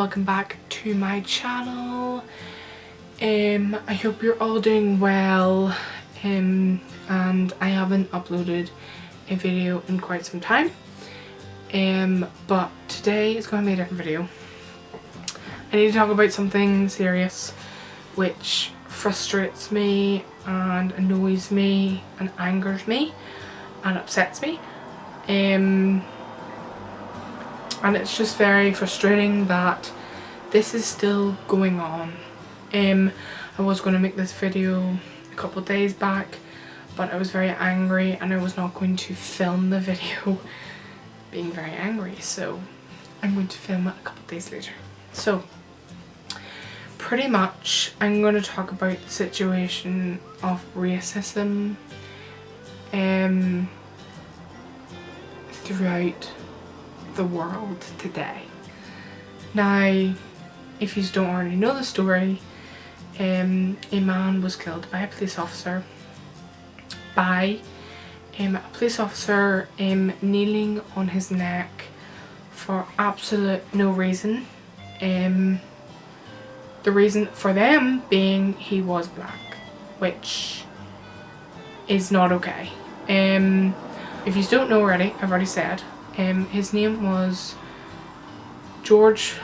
welcome back to my channel. I hope you're all doing well, and I haven't uploaded a video in quite some time, but today is going to be a different video. I need to talk about something serious which frustrates me and annoys me and angers me and upsets me, and it's just very frustrating that this is still going on. I was going to make this video a couple of days back, but I was very angry and I was not going to film the video being very angry, so I'm going to film it a couple of days later. So pretty much I'm going to talk about the situation of racism throughout the world today. Now, if you don't already know the story, a man was killed by a police officer kneeling on his neck for absolute no reason. The reason for them being he was black, which is not okay. If you don't know already, I've already said, his name was George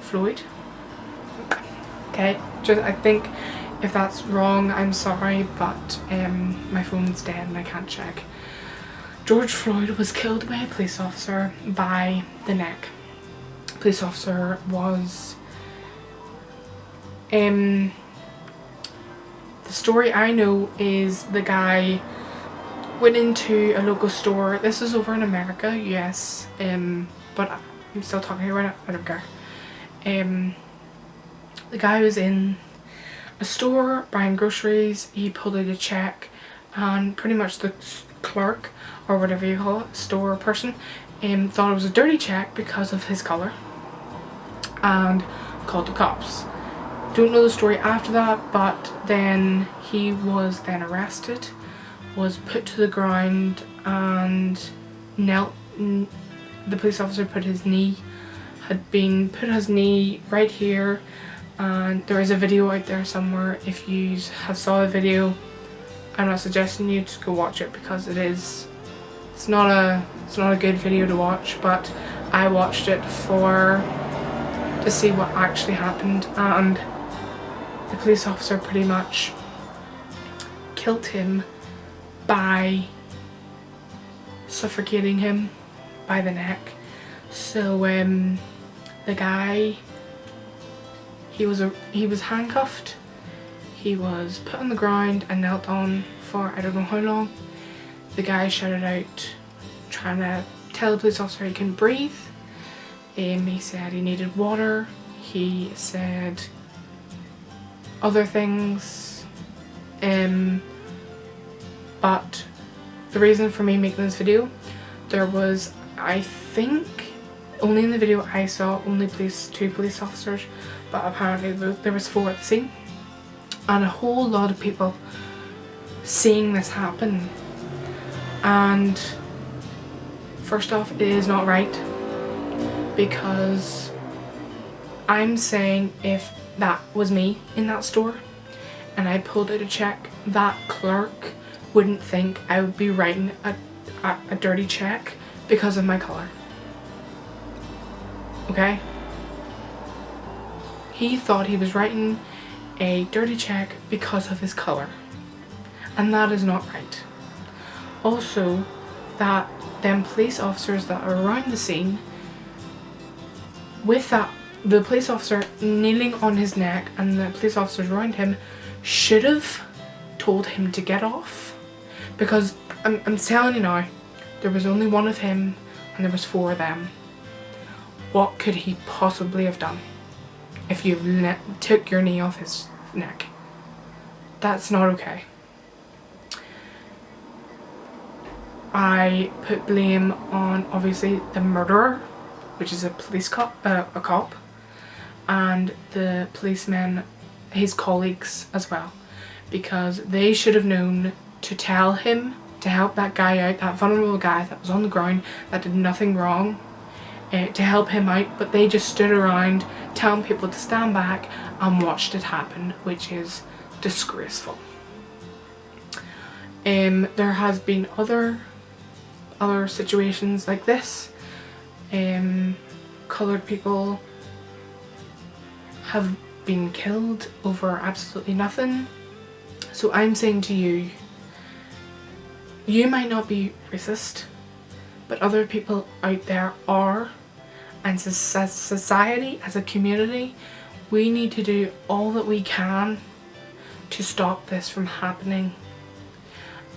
Floyd. Okay, I think if that's wrong, I'm sorry, but my phone's dead and I can't check. George Floyd was killed by a police officer by the neck. Police officer was the story I know is the guy went into a local store. This is over in America, US, but I'm still talking about it, I don't care. The guy was in a store buying groceries. He pulled out a check and pretty much the clerk, or whatever you call it, store person, thought it was a dirty check because of his colour and called the cops. Don't know the story after that, but then he was then arrested, was put to the ground and knelt. The police officer put his knee right here, and there is a video out there somewhere. If you have saw the video, I'm not suggesting you to go watch it because it's not a good video to watch, but I watched it to see what actually happened, and the police officer pretty much killed him by suffocating him by the neck. So the guy, he was handcuffed, he was put on the ground and knelt on for I don't know how long. The guy shouted out trying to tell the police officer he couldn't breathe. He said he needed water, he said other things, but the reason for me making this video, there was, I think, only in the video I saw only two police officers, but apparently there was 4 at the scene, and a whole lot of people seeing this happen. And first off, it is not right, because I'm saying if that was me in that store and I pulled out a check, that clerk wouldn't think I would be writing a dirty check because of my colour. Okay? He thought he was writing a dirty check because of his colour, and that is not right. Also, that them police officers that are around the scene, with that, the police officer kneeling on his neck and the police officers around him should have told him to get off, because I'm telling you now, there was only 1 of him and there was 4 of them. What could he possibly have done if you took your knee off his neck? That's not okay. I put blame on obviously the murderer, which is a cop, and the policemen, his colleagues as well, because they should have known to tell him to help that guy out, that vulnerable guy that was on the ground that did nothing wrong, to help him out, but they just stood around telling people to stand back and watched it happen, which is disgraceful. There has been other situations like this. Coloured people have been killed over absolutely nothing. So I'm saying to you, you might not be racist, but other people out there are, and as a society, as a community, we need to do all that we can to stop this from happening.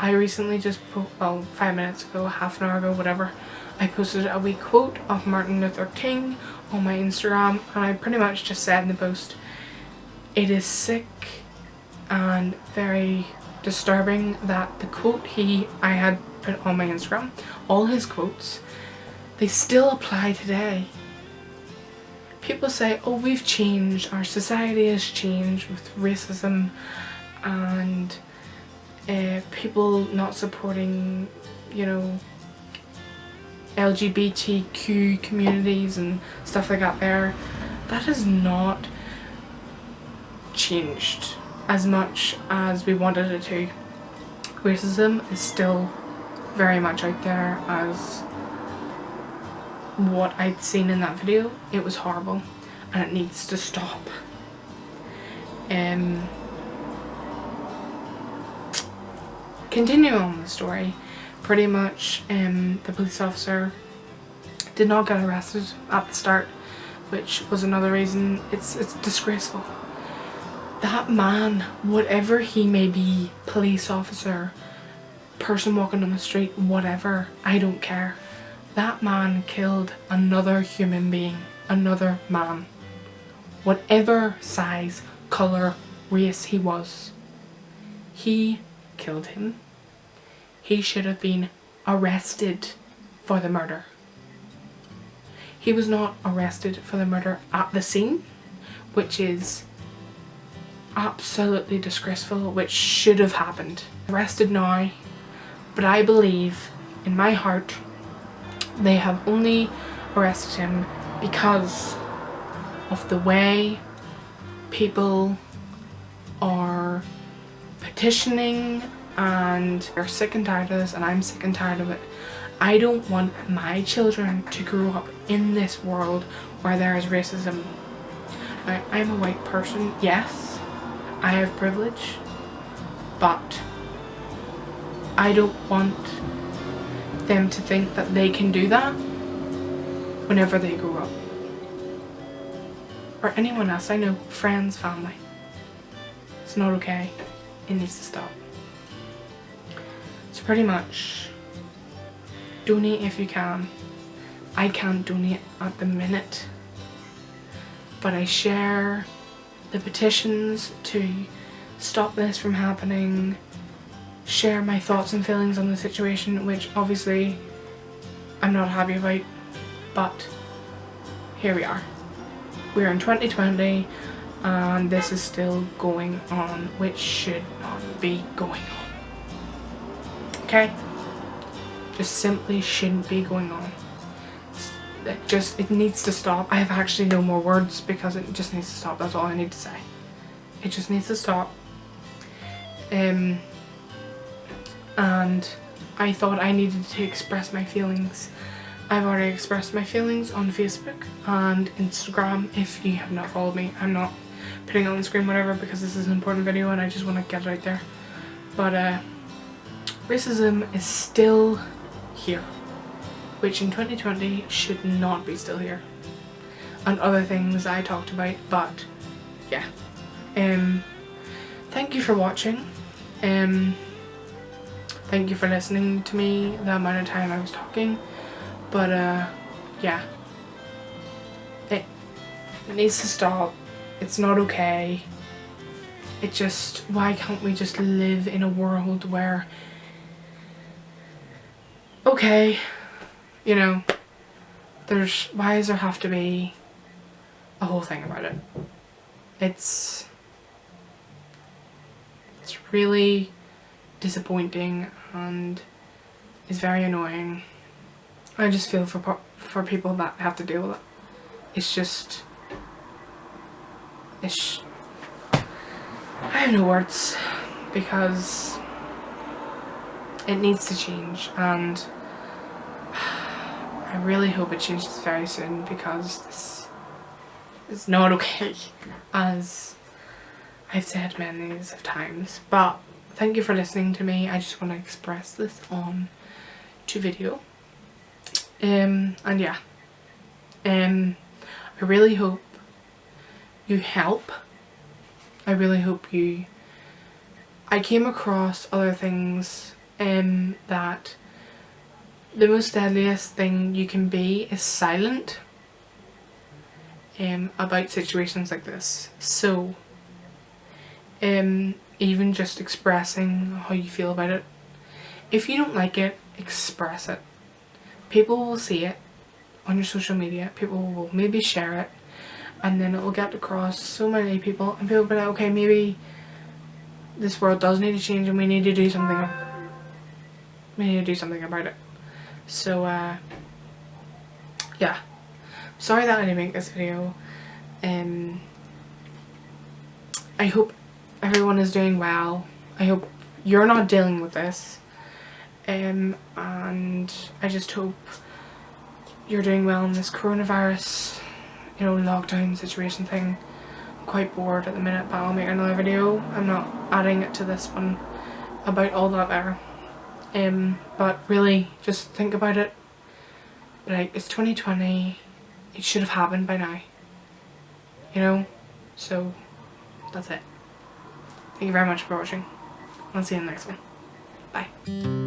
I recently just, 5 minutes ago, half an hour ago, whatever, I posted a wee quote of Martin Luther King on my Instagram, and I pretty much just said in the post, it is sick and very disturbing that the quote I had put on my Instagram, all his quotes, they still apply today. People say, oh, we've changed, our society has changed with racism and people not supporting, you know, LGBTQ communities and stuff like that there. That has not changed as much as we wanted it to. Racism is still very much out there as what I'd seen in that video. It was horrible and it needs to stop. Continuing on the story, pretty much the police officer did not get arrested at the start, which was another reason. It's disgraceful. That man, whatever he may be, police officer, person walking on the street, whatever, I don't care. That man killed another human being, another man. Whatever size, colour, race he was. He killed him. He should have been arrested for the murder. He was not arrested for the murder at the scene, which is absolutely disgraceful, which should have happened. Arrested now, but I believe in my heart they have only arrested him because of the way people are petitioning and they're sick and tired of this, and I'm sick and tired of it. I don't want my children to grow up in this world where there is racism. Now, I'm a white person, yes, I have privilege, but I don't want them to think that they can do that whenever they grow up. Or anyone else I know, friends, family. It's not okay. It needs to stop. So pretty much, donate if you can. I can't donate at the minute, but I share the petitions to stop this from happening, share my thoughts and feelings on the situation, which obviously I'm not happy about, but here we are. We're in 2020 and this is still going on, which should not be going on. Okay? Just simply shouldn't be going on. It needs to stop. I have actually no more words because it just needs to stop. That's all I need to say. It just needs to stop. And I thought I needed to express my feelings. I've already expressed my feelings on Facebook and Instagram. If you have not followed me, I'm not putting it on the screen, whatever, because this is an important video and I just want to get it out there. But racism is still here, which in 2020 should not be still here. And other things I talked about, but yeah. Thank you for watching. Thank you for listening to me the amount of time I was talking. But yeah. It needs to stop. It's not okay. It just, why can't we just live in a world where, okay, you know, why does there have to be a whole thing about it? It's really disappointing and is very annoying. I just feel for people that have to deal with it. It's just, I have no words, because it needs to change, and I really hope it changes very soon, because this is not okay, as I've said many of times. But thank you for listening to me. I just want to express this on to video. And yeah, I really hope you help. I really hope you... I came across other things that the most deadliest thing you can be is silent about situations like this. So even just expressing how you feel about it. If you don't like it, express it. People will see it on your social media. People will maybe share it, and then it will get across so many people, and people will be like, okay, maybe this world does need to change, and we need to do something. We need to do something about it. So yeah, sorry that I didn't make this video. I hope everyone is doing well. I hope you're not dealing with this, and I just hope you're doing well in this coronavirus, you know, lockdown situation thing. I'm quite bored at the minute, but I'll make another video. I'm not adding it to this one about all that there. But really, just think about it. Like, it's 2020. It should have happened by now. You know? So, that's it. Thank you very much for watching. I'll see you in the next one. Bye.